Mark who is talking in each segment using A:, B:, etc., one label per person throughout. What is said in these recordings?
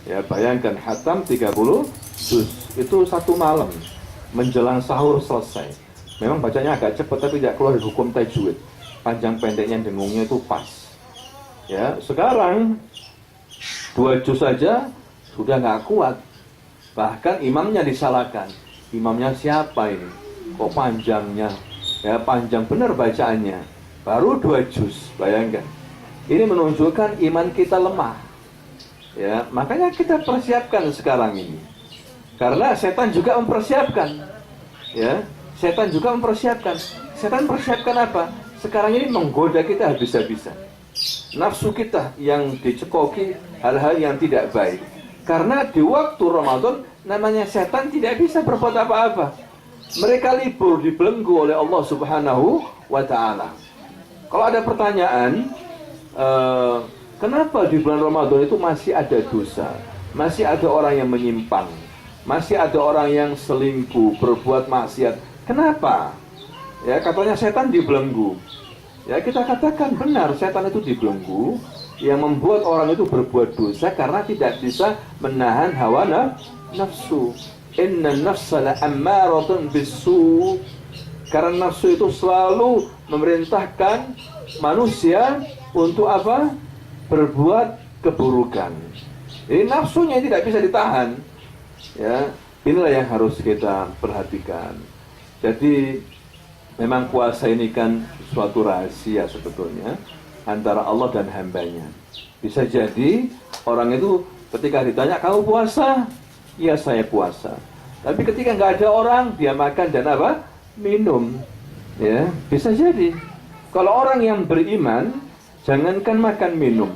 A: Ya, bayangkan khatam 30 juz. Itu satu malam. Menjelang sahur selesai. Memang bacanya agak cepat tapi tidak keluar dari hukum tajwid. Panjang pendeknya dengungnya itu pas. Ya, sekarang 2 juz saja sudah nggak kuat. Bahkan imamnya disalahkan. Imamnya siapa ini? Kok panjangnya? Ya, panjang benar bacaannya. Baru 2 juz, bayangkan. Ini menunjukkan iman kita lemah. Ya, makanya kita persiapkan sekarang ini. Karena setan juga mempersiapkan. Ya, setan juga mempersiapkan. Setan persiapkan apa? Sekarang ini menggoda kita habis-habisan. Nafsu kita yang dicekoki hal-hal yang tidak baik. Karena di waktu Ramadan namanya setan tidak bisa berbuat apa-apa. Mereka libur, dibelenggu oleh Allah Subhanahu wa ta'ala. Kalau ada pertanyaan, kenapa di bulan Ramadan itu masih ada dosa, masih ada orang yang menyimpang, masih ada orang yang selingkuh, berbuat maksiat? Kenapa? Ya, katanya setan dibelenggu. Ya, kita katakan benar, setan itu dibelenggu, yang membuat orang itu berbuat dosa karena tidak bisa menahan hawa nafsu. Inna nafsa la'ammaratun bisu. Karena nafsu itu selalu memerintahkan manusia untuk apa? Berbuat keburukan. Ini nafsunya tidak bisa ditahan. Ya, inilah yang harus kita perhatikan. Jadi memang puasa ini kan suatu rahasia sebetulnya antara Allah dan hambanya. Bisa jadi orang itu ketika ditanya, kamu puasa? Ya, saya puasa. Tapi ketika nggak ada orang, dia makan dan apa? Minum. Ya, bisa jadi. Kalau orang yang beriman, jangankan makan minum,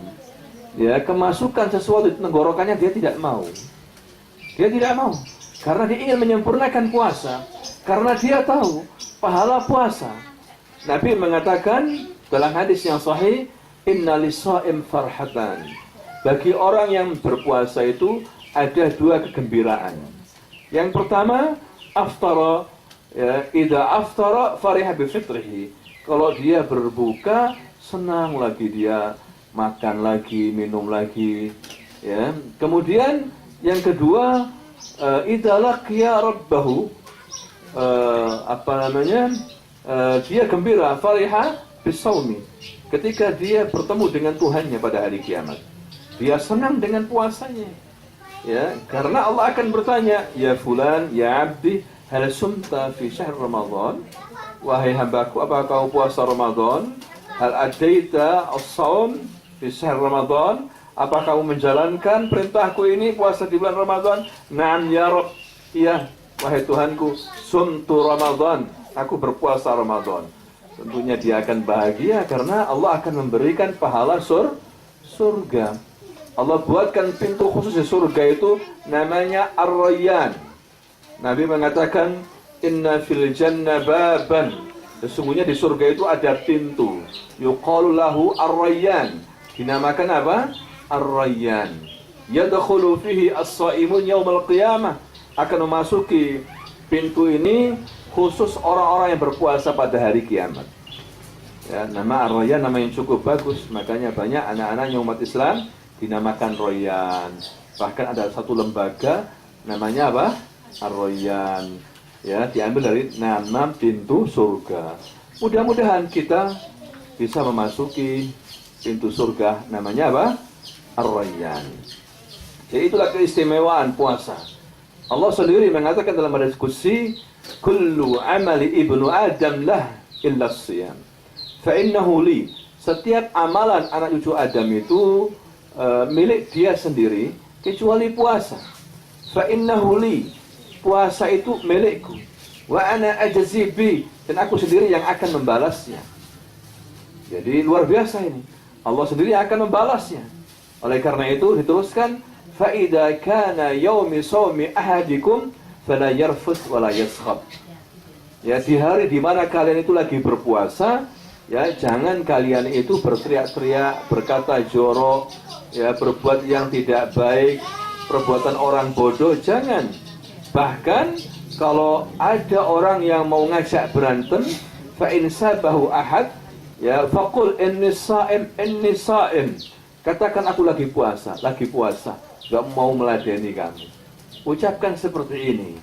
A: ya, kemasukan sesuatu di tenggorokannya dia tidak mau. Dia tidak mau. Karena dia ingin menyempurnakan puasa. Karena dia tahu pahala puasa. Nabi mengatakan dalam hadis yang sahih, inna lis-shaim farhatan. Bagi orang yang berpuasa itu ada 2 kegembiraan. Yang pertama, aftara, ya, idza aftara fariha bi fitrihi. Kalau dia berbuka, senang lagi dia, makan lagi, minum lagi, ya. Kemudian yang kedua, idza laqiya rabbahu, dia gembira, fariha bisawmi. Ketika dia bertemu dengan Tuhannya pada hari kiamat, dia senang dengan puasanya. Ya, karena Allah akan bertanya, ya fulan, ya abdi, hal sumta fi syahr Ramadan? Wahai hambaku, apakah kau puasa Ramadan? Hal adaita as-shaum fi syahr Ramadan? Apakah kamu menjalankan perintahku ini puasa di bulan Ramadan? Naam ya Rabb. Iya, wahai Tuhanku, sumtu Ramadan. Aku berpuasa Ramadan. Tentunya dia akan bahagia karena Allah akan memberikan pahala surga. Allah buatkan pintu khusus di surga itu namanya Ar-Rayyan. Nabi mengatakan, inna fil jannah baban. Sesungguhnya di surga itu ada pintu. Yuqalu lahu Ar-Rayyan. Dinamakan apa? Ar-Rayyan. Yadkhulu fihi as-shaimun yaumal qiyamah. Akan memasuki pintu ini khusus orang-orang yang berpuasa pada hari kiamat. Ya, nama Ar-Rayyan nama yang cukup bagus. Makanya banyak anak-anaknya umat Islam dinamakan Rayyan. Bahkan ada satu lembaga namanya apa? Ar-Rayyan. Ya, diambil dari nama pintu surga. Mudah-mudahan kita bisa memasuki pintu surga namanya apa? Ar-Rayyan. Jadi itulah keistimewaan puasa. Allah sendiri mengatakan dalam hadis qudsi, kullu amali ibnu adam lah illa as-siyam. Fa innahu li. Setiap amalan anak cucu Adam itu milik dia sendiri kecuali puasa. Fa innahu li. Puasa itu milikku. Wa ana ajzi bi, dan aku sendiri yang akan membalasnya. Jadi luar biasa ini. Allah sendiri akan membalasnya. Oleh karena itu diteruskan, fa idza kana yaumi shaumi ahadikum fala yarfuth wala yaskhab. Ya, di hari di mana kalian itu lagi berpuasa, ya, jangan kalian itu berteriak-teriak, berkata jorok, ya, berbuat yang tidak baik, perbuatan orang bodoh, jangan. Bahkan kalau ada orang yang mau ngajak berantem, fa in sabahu ahad, ya, faqul inni shaim, inni shaim. Katakan aku lagi puasa, lagi puasa. nggak mau meladeni kamu. Ucapkan seperti ini,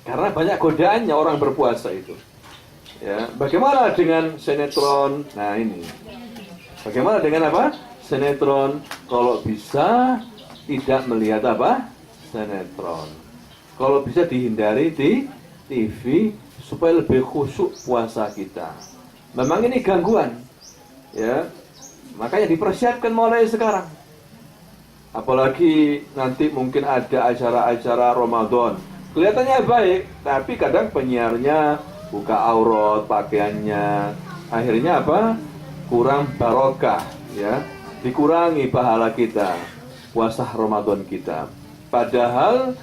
A: karena banyak godaannya orang berpuasa itu. Ya, bagaimana dengan sinetron? Nah ini, bagaimana dengan apa? Sinetron. Kalau bisa tidak melihat apa? Sinetron. Kalau bisa dihindari di TV supaya lebih khusyuk puasa kita. Memang ini gangguan, ya. Makanya dipersiapkan mulai sekarang. Apalagi nanti mungkin ada acara-acara Ramadan. Kelihatannya baik, tapi kadang penyiarnya buka aurat pakaiannya, akhirnya apa? Kurang barokah, ya. Dikurangi pahala kita, puasa Ramadan kita. Padahal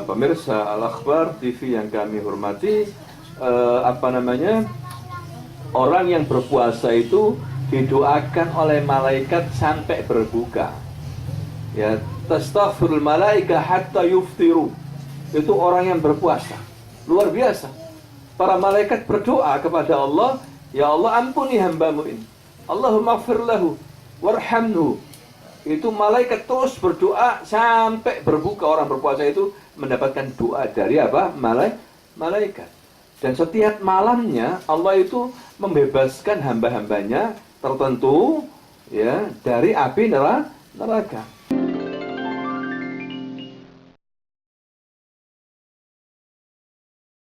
A: pemirsa Al-Akhbar TV yang kami hormati, orang yang berpuasa itu didoakan oleh malaikat sampai berbuka. Ya, tastaghfirul malaika hatta yuftiru. Itu orang yang berpuasa. Luar biasa. Para malaikat berdoa kepada Allah, ya Allah ampuni hambamu ini. Allahumma ighfir lahu warhamhu. Itu malaikat terus berdoa sampai berbuka. Orang berpuasa itu mendapatkan doa dari apa? Malaikat. Dan setiap malamnya Allah itu membebaskan hamba-hambanya tertentu, ya, dari api neraka.